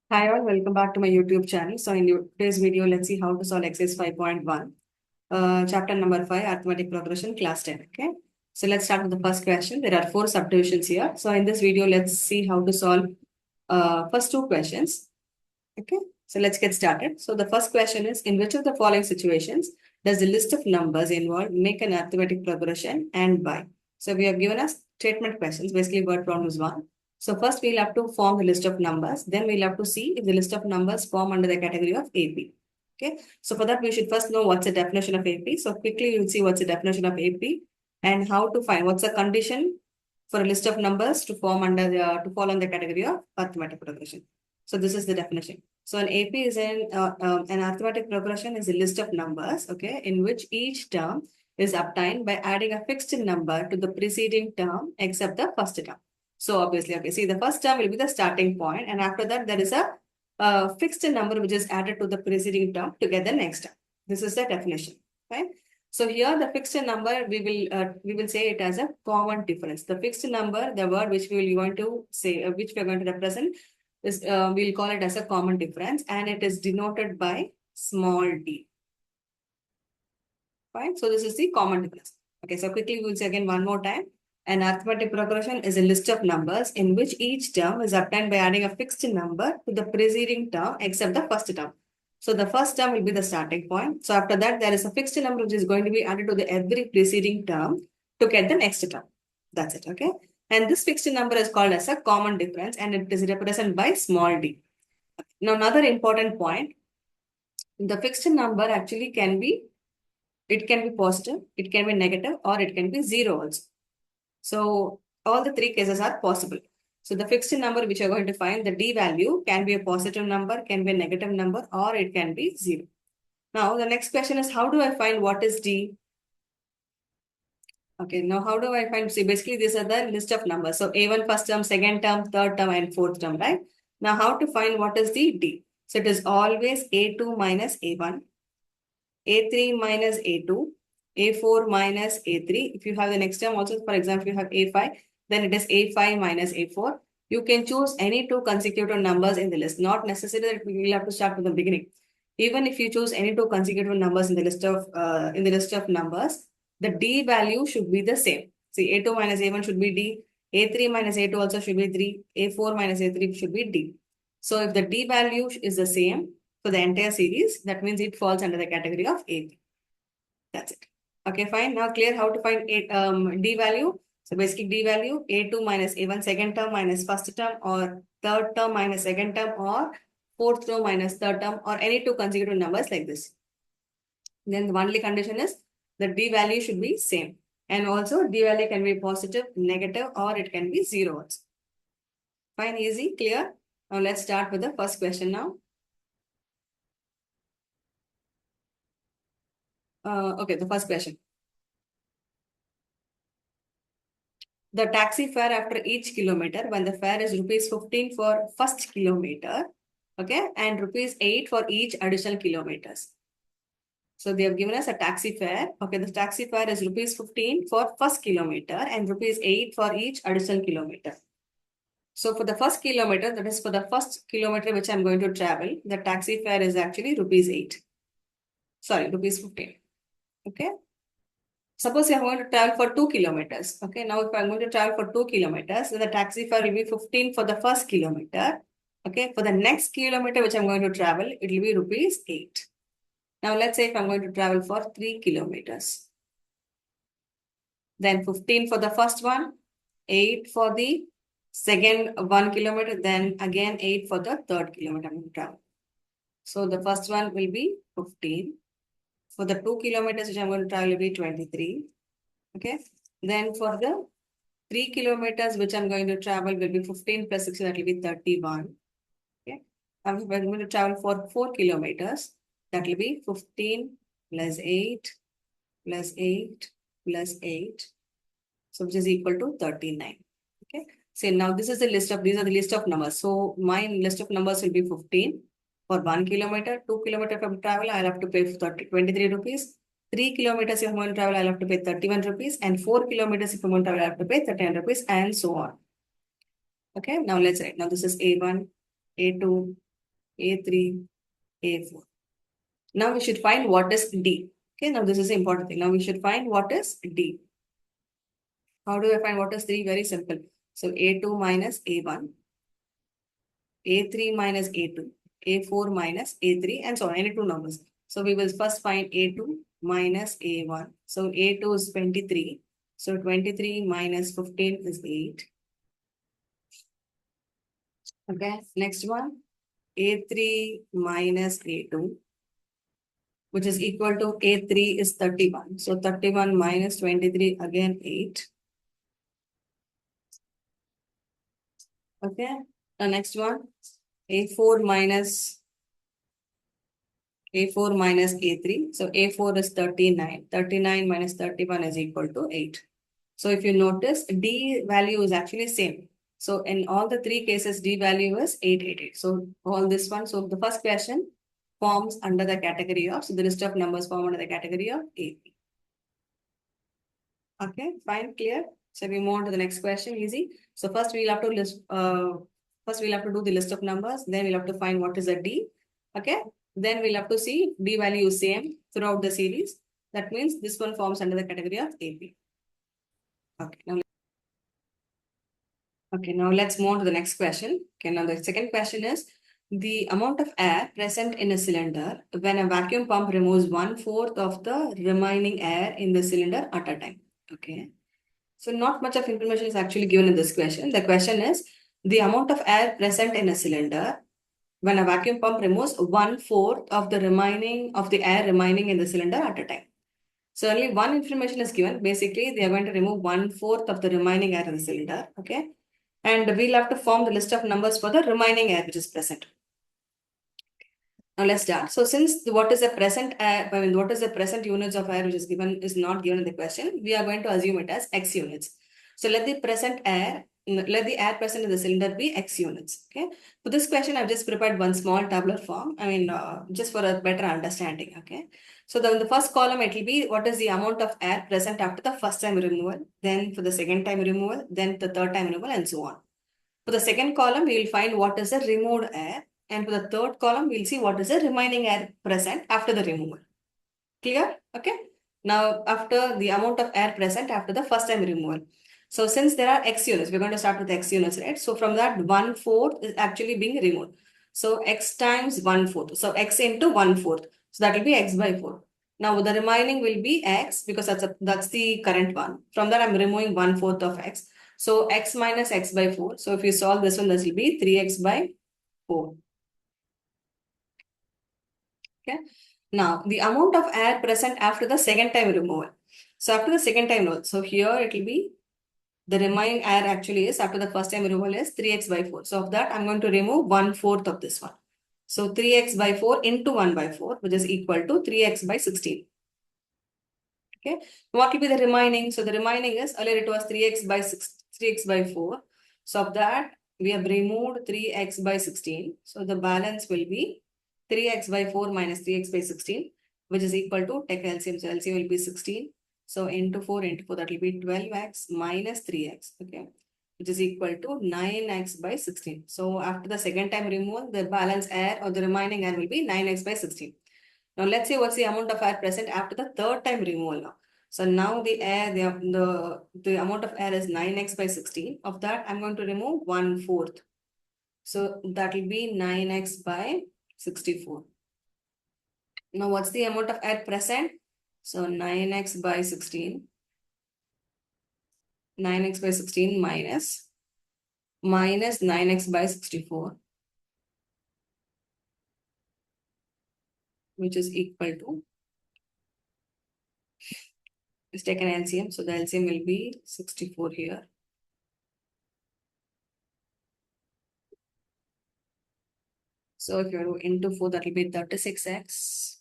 Hi all, welcome back to my YouTube channel. So in today's video, let's see how to solve exercise 5.1, chapter number 5, arithmetic progression, class 10. Okay. So let's start with the first question. There are 4 subdivisions here. So in this video, let's see how to solve first 2 questions. Okay. So let's get started. So the first question is, in which of the following situations does the list of numbers involved make an arithmetic progression and why? So we have given us statement questions, basically word problem is 1. So first we'll have to form the list of numbers. Then we'll have to see if the list of numbers form under the category of AP. Okay. So for that, we should first know what's the definition of AP. So quickly you'll see what's the definition of AP and how to find what's the condition for a list of numbers to form under the to fall on the category of arithmetic progression. So this is the definition. So an AP is an arithmetic progression is a list of numbers, okay, in which each term is obtained by adding a fixed number to the preceding term except the first term. So obviously, okay, see the first term will be the starting point, and after that there is a fixed number which is added to the preceding term to get the next term. This is the definition, right? So here the fixed number we will say it as a common difference. The fixed number, the word which we will going to say which we are going to represent is we'll call it as a common difference, and it is denoted by small d. Fine. So this is the common difference. Okay. So quickly we'll say again one more time. An arithmetic progression is a list of numbers in which each term is obtained by adding a fixed number to the preceding term except the first term. So the first term will be the starting point. So after that, there is a fixed number which is going to be added to the every preceding term to get the next term. That's it. Okay. And this fixed number is called as a common difference, and it is represented by small d. Now, another important point, the fixed number actually it can be positive, it can be negative, or it can be zero also. So all the 3 cases are possible. So the fixed number which you're going to find, the d value can be a positive number, can be a negative number, or it can be 0. Now the next question is, how do I find what is d? Okay, now how do I find? See, basically these are the list of numbers. So A1 first term, second term, third term, and fourth term, right? Now how to find what is the d? So it is always A2 minus A1, A3 minus A2, A4 minus A3. If you have the next term also, for example, you have A5, then it is A5 minus A4. You can choose any 2 consecutive numbers in the list. Not necessarily that we will have to start from the beginning. Even if you choose any 2 consecutive numbers in the list of numbers, the d value should be the same. See, A2 minus A1 should be d. A3 minus A2 also should be 3. A4 minus A3 should be d. So if the d value is the same for the entire series, that means it falls under the category of AP. That's it. Okay, fine. Now clear how to find d value. So basically d value, A2 minus A1 second term minus first term, or third term minus second term, or fourth term minus third term, or any 2 consecutive numbers like this. Then the only condition is the d value should be same. And also d value can be positive, negative, or it can be 0 also. Fine, easy, clear. Now let's start with the first question now. Okay, the first question. The taxi fare after each kilometer, when the fare is rupees 15 for first kilometer, okay, and rupees 8 for each additional kilometers. So they have given us a taxi fare. Okay, the taxi fare is rupees 15 for first kilometer and rupees 8 for each additional kilometer. So for the first kilometer, that is for the first kilometer which I'm going to travel, the taxi fare is actually rupees 8. Sorry, rupees 15. Okay. Suppose I'm going to travel for 2 kilometers. Okay, now if I'm going to travel for 2 kilometers, then the taxi fare will be 15 for the first kilometer. Okay, for the next kilometer which I'm going to travel, it will be rupees 8. Now let's say if I'm going to travel for 3 kilometers. Then 15 for the first one, 8 for the second 1 kilometer, then again 8 for the third kilometer I'm going to travel. So the first one will be 15. For the 2 kilometers which I'm going to travel will be 23. Okay. Then for the 3 kilometers which I'm going to travel will be 15 plus 6, that will be 31. Okay. And if I'm going to travel for 4 kilometers, that will be 15 plus 8 plus 8 plus 8. So which is equal to 39. Okay. So now this is the list of, these are the list of numbers. So my list of numbers will be 15. For 1 kilometer, 2 kilometer from travel, I'll have to pay 23 rupees. 3 kilometers if I'm going to travel, I'll have to pay 31 rupees. And 4 kilometers if I'm going to travel, I'll have to pay 39 rupees, and so on. Okay, now let's write. Now this is A1, A2, A3, A4. Now we should find what is D. Okay, now this is the important thing. Now we should find what is D. How do I find what is D? Very simple. So A2 minus A1, A3 minus A2, A4 minus A3, and so on, any two numbers. So we will first find A2 minus A1. So A2 is 23. So 23 minus 15 is 8. Okay, next one, A3 minus A2, which is equal to A3 is 31. So 31 minus 23, again 8. Okay, the next one, A4 minus A3. So A4 is 39. 39 minus 31 is equal to 8. So if you notice, D value is actually same. So in all the three cases, D value is 888. So all this one. So the first question forms under the category of, so the list of numbers form under the category of AP. Okay, fine, clear. So we move on to the next question, easy. So first we'll have to do the list of numbers. Then we'll have to find what is a D. Okay. Then we'll have to see D value is same throughout the series. That means this one forms under the category of AP. Okay, now let's move on to the next question. Okay, now the second question is the amount of air present in a cylinder when a vacuum pump removes 1/4 of the remaining air in the cylinder at a time. Okay. So not much of information is actually given in this question. The question is the amount of air present in a cylinder when a vacuum pump removes 1/4 of the air remaining in the cylinder at a time. So only one information is given. Basically, they are going to remove 1/4 of the remaining air in the cylinder. Okay. And we'll have to form the list of numbers for the remaining air which is present. Now let's start. So since what is the present air, what is the present units of air which is not given in the question, we are going to assume it as X units. So let the air present in the cylinder be X units. Okay. For this question, I've just prepared one small tabular form. Just for a better understanding. Okay. So in the first column, it will be what is the amount of air present after the first time removal, then for the second time removal, then the third time removal, and so on. For the second column, we will find what is the removed air. And for the third column, we'll see what is the remaining air present after the removal. Clear? Okay. Now, after the amount of air present after the first time removal. So since there are X units, we're going to start with X units, right? So from that, 1/4 is actually being removed. So X times 1/4. So X into 1/4. So that will be X by 4. Now the remaining will be X because that's the current one. From that, I'm removing 1/4 of X. So X minus X by 4. So if you solve this one, this will be 3X by 4. Okay. Now, the amount of air present after the second time removal. So after the second time removal, so here it will be the remaining air actually is after the first time removal is 3X by 4. So of that, I'm going to remove 1/4 of this one. So 3X by 4 into 1 by 4, which is equal to 3X by 16. Okay. What will be the remaining? So the remaining is earlier it was 3X by 4. So of that, we have removed 3X by 16. So the balance will be 3X by 4 minus 3X by 16, which is equal to take LCM. So LCM will be 16. So into 4, that will be 12X minus 3X. Okay. Which is equal to 9X by 16. So after the second time removal, the balance air or the remaining air will be 9X by 16. Now let's see what's the amount of air present after the third time removal now. So now the amount of air is 9X by 16. Of that, I'm going to remove 1/4. So that will be 9X by 64. Now what's the amount of air present? So 9X by 16. 9X by 16 minus 9X by 64. Which is equal to, let's take an LCM. So the LCM will be 64 here. So if you into 4, that will be 36X.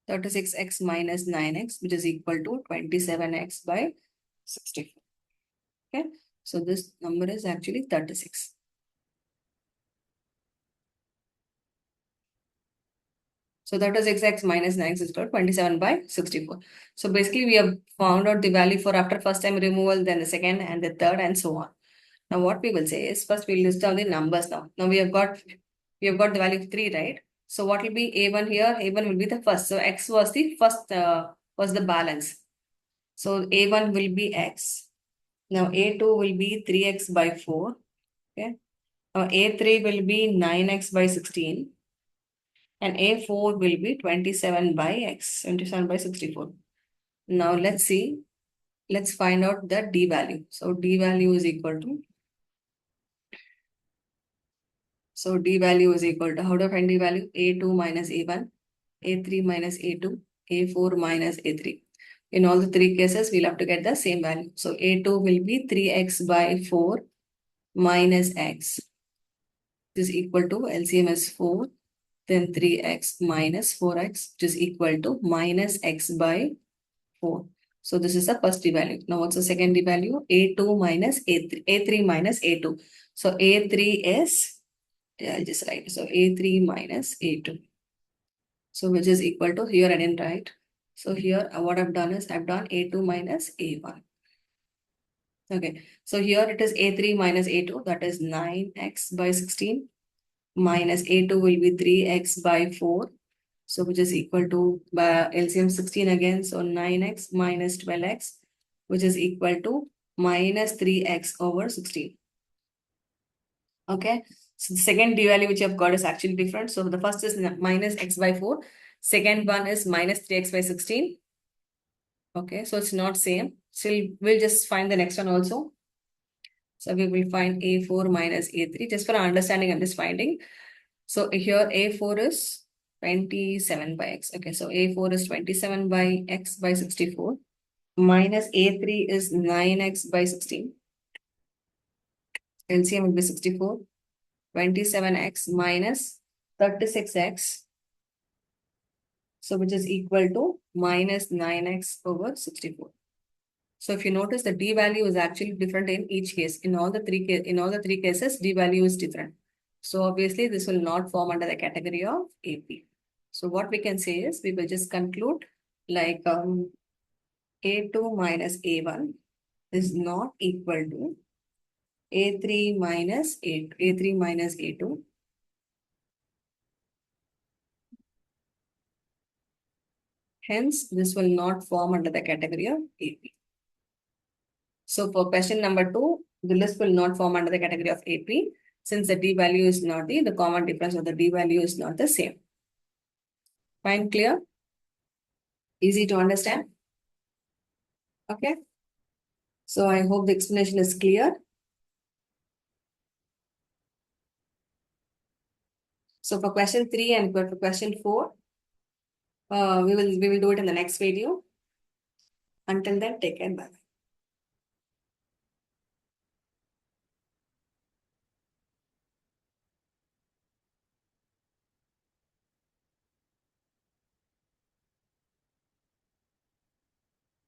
36X minus 9X, which is equal to 27X by 64. Okay. So this number is actually 36. So 36X minus 9X is equal to 27 by 64. So basically we have found out the value for after first time removal, then the second and the third and so on. Now what we will say is first we'll list down the numbers now. Now we have got We have got the value of 3, right? So what will be A1 here? A1 will be the first. So X was the first, was the balance. So A1 will be X. Now A2 will be 3X by 4. Okay. Now A3 will be 9X by 16. And A4 will be 27 by X, 27 by 64. Now let's see. Let's find out the D value. So D value is equal to, how do I find D value? A2 minus A1, A3 minus A2, A4 minus A3. In all the three cases, we'll have to get the same value. So A2 will be 3X by 4 minus X. This is equal to LCM is 4, then 3X minus 4X, which is equal to minus X by 4. So this is the first D value. Now what's the second D value? A2 minus A3, A3 minus A2. So A3 is, I'll just write. So A3 minus A2. So which is equal to, here I didn't write. So here what I've done is I've done A2 minus A1. Okay. So here it is A3 minus A2, that is 9X by 16 minus A2 will be 3X by 4. So which is equal to LCM 16 again. So 9X minus 12X, which is equal to minus 3X over 16. Okay. So the second D value which I've got is actually different. So the first is minus X by 4. Second one is minus 3X by 16. Okay. So it's not same. Still, we'll just find the next one also. So we will find A4 minus A3 just for our understanding. I'm just finding. So here A4 is 27 by X. Okay. So A4 is 27 by X by 64. Minus A3 is 9X by 16. LCM will be 64. 27X minus 36X. So which is equal to minus 9X over 64. So if you notice, the D value is actually different in each case. In all the three cases, D value is different. So obviously this will not form under the category of AP. So what we can say is we will just conclude like A2 minus A1 is not equal to A3 minus A2. Hence, this will not form under the category of AP. So for question number 2, the list will not form under the category of AP since the D value is not the common difference of the D value is not the same. Fine, clear? Easy to understand? Okay. So I hope the explanation is clear. So for question 3 and for question 4, we will do it in the next video. Until then, take care. Bye.